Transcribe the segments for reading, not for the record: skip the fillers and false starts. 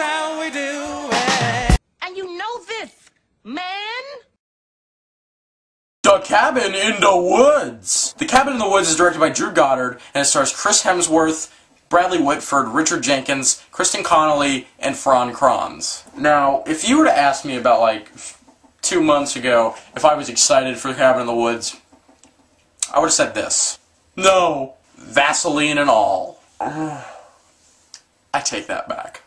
how we do it. And you know this, man? The Cabin in the Woods! The Cabin in the Woods is directed by Drew Goddard, and it stars Chris Hemsworth, Bradley Whitford, Richard Jenkins, Kristen Connolly, and Fran Kranz. Now, if you were to ask me about, like, 2 months ago if I was excited for The Cabin in the Woods, I would have said this. No. Vaseline and all. I take that back.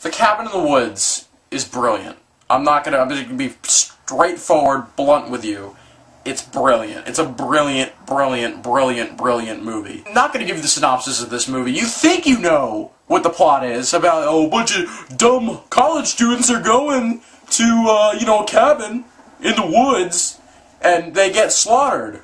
The Cabin in the Woods is brilliant. I'm just gonna be straightforward, blunt with you. It's brilliant. It's a brilliant, brilliant, brilliant, brilliant movie. I'm not gonna give you the synopsis of this movie. You think you know what the plot is about, oh, a bunch of dumb college students are going to, a cabin in the woods, and they get slaughtered.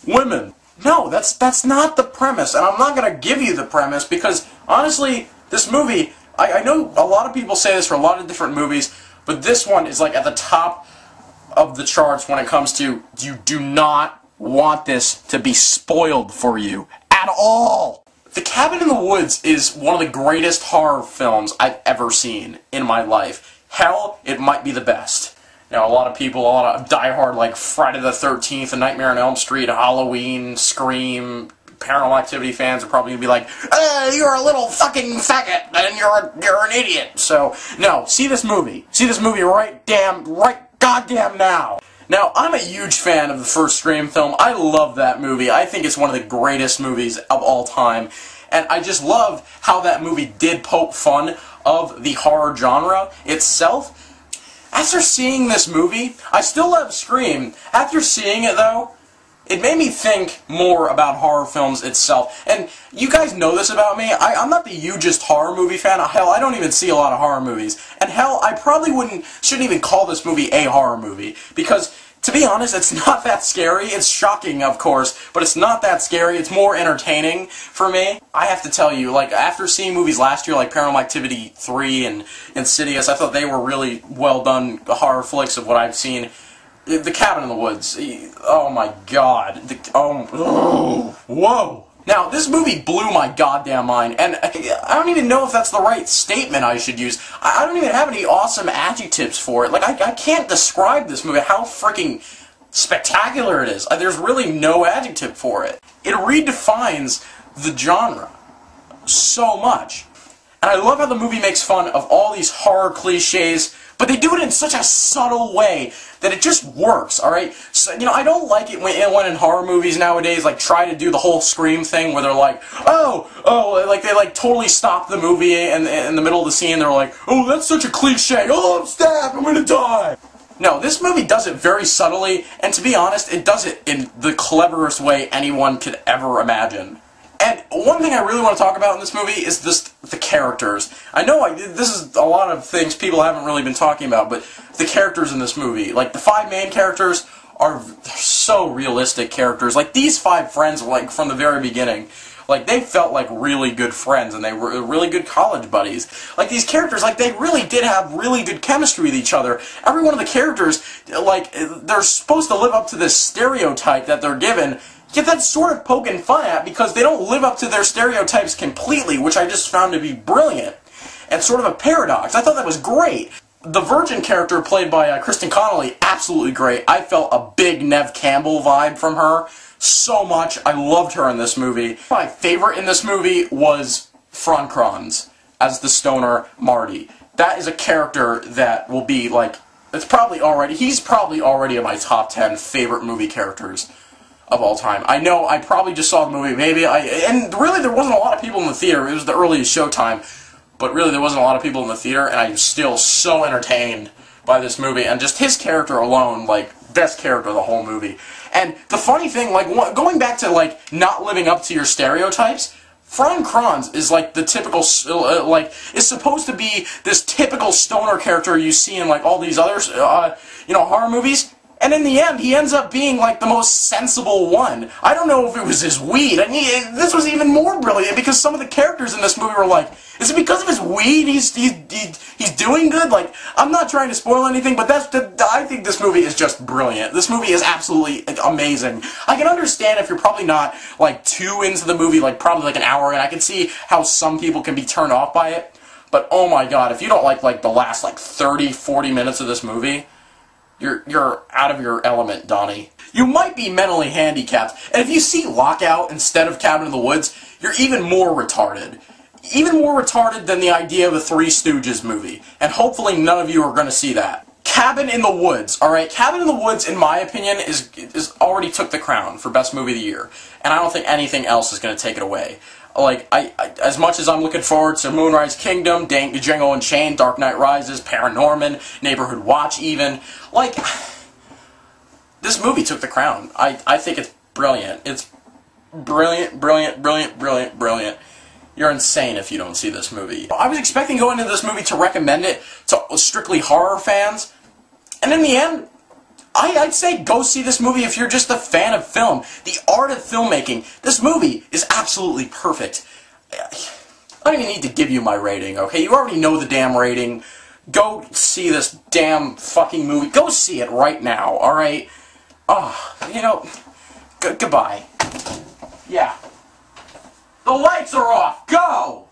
Women. No, that's not the premise, and I'm not gonna give you the premise, because, honestly, this movie, I know a lot of people say this for a lot of different movies, but this one is, like, at the top of the charts when it comes to, you do not want this to be spoiled for you at all. The Cabin in the Woods is one of the greatest horror films I've ever seen in my life. Hell, it might be the best. Now, a lot of diehard, like, Friday the 13th, A Nightmare on Elm Street, Halloween, Scream, Paranormal Activity fans are probably gonna be like, you're a little fucking faggot, and you're an idiot. So, no, see this movie. See this movie right goddamn now. Now, I'm a huge fan of the first Scream film. I love that movie. I think it's one of the greatest movies of all time. And I just love how that movie did poke fun of the horror genre itself. After seeing this movie, I still love Scream. After seeing it, though, it made me think more about horror films itself. And you guys know this about me. I'm not the hugest horror movie fan. Hell, I don't even see a lot of horror movies. And hell, I probably shouldn't even call this movie a horror movie. Because, to be honest, it's not that scary. It's shocking, of course, but it's not that scary. It's more entertaining for me. I have to tell you, like, after seeing movies last year like Paranormal Activity 3 and Insidious, I thought they were really well done horror flicks of what I've seen. The Cabin in the Woods. Oh my god. Whoa. Now, this movie blew my goddamn mind, and I don't even know if that's the right statement I should use. I don't even have any awesome adjectives for it. Like, I can't describe this movie, how freaking spectacular it is. There's really no adjective for it. It redefines the genre so much. And I love how the movie makes fun of all these horror cliches, but they do it in such a subtle way that it just works, alright? So, I don't like it when in horror movies nowadays, like, try to do the whole Scream thing where they're like, like, they, like, totally stop the movie in the middle of the scene, they're like, oh, that's such a cliche, oh, I'm stabbed, I'm gonna die! No, this movie does it very subtly, and to be honest, it does it in the cleverest way anyone could ever imagine. And one thing I really want to talk about in this movie is the characters. I know this is a lot of things people haven't really been talking about, but the characters in this movie, like the 5 main characters are so realistic characters. Like these 5 friends, like from the very beginning, like they felt like really good friends and they were really good college buddies. Like these characters, like they really did have really good chemistry with each other. Every one of the characters, like they're supposed to live up to this stereotype that they're given. Yet that's sort of poking fun at because they don't live up to their stereotypes completely, which I just found to be brilliant. And sort of a paradox. I thought that was great. The Virgin character played by Kristen Connolly, absolutely great. I felt a big Neve Campbell vibe from her so much. I loved her in this movie. My favorite in this movie was Fran Kranz as the stoner Marty. That is a character that will be like, he's probably already in my top 10 favorite movie characters of all time. I know, I probably just saw the movie, and really there wasn't a lot of people in the theater. It was the earliest showtime, but really there wasn't a lot of people in the theater, and I'm still so entertained by this movie, and just his character alone, like, best character of the whole movie. And the funny thing, like, going back to, like, not living up to your stereotypes, Fran Kranz is, like, the typical, is supposed to be this typical stoner character you see in, like, all these other, horror movies. And in the end, he ends up being, like, the most sensible one. I don't know if it was his weed. I mean, this was even more brilliant because some of the characters in this movie were like, is it because of his weed he's doing good? Like, I'm not trying to spoil anything, but I think this movie is just brilliant. This movie is absolutely amazing. I can understand if you're probably not, like, too into the movie, like, probably like an hour in. I can see how some people can be turned off by it. But oh my god, if you don't like the last 30, 40 minutes of this movie, you're out of your element, Donnie. You might be mentally handicapped, and if you see Lockout instead of Cabin in the Woods, you're even more retarded. Even more retarded than the idea of a Three Stooges movie. And hopefully none of you are going to see that. Cabin in the Woods, alright? Cabin in the Woods, in my opinion, is already took the crown for Best Movie of the Year. And I don't think anything else is going to take it away. Like, as much as I'm looking forward to Moonrise Kingdom, Django Unchained, Dark Knight Rises, Paranorman, Neighborhood Watch even, like, this movie took the crown. I think it's brilliant. It's brilliant, brilliant, brilliant, brilliant, brilliant. You're insane if you don't see this movie. I was expecting going into this movie to recommend it to strictly horror fans, and in the end, I'd say go see this movie if you're just a fan of film. The art of filmmaking. This movie is absolutely perfect. I don't even need to give you my rating, okay? You already know the damn rating. Go see this damn fucking movie. Go see it right now, alright? Oh, you know, goodbye. Yeah. The lights are off! Go!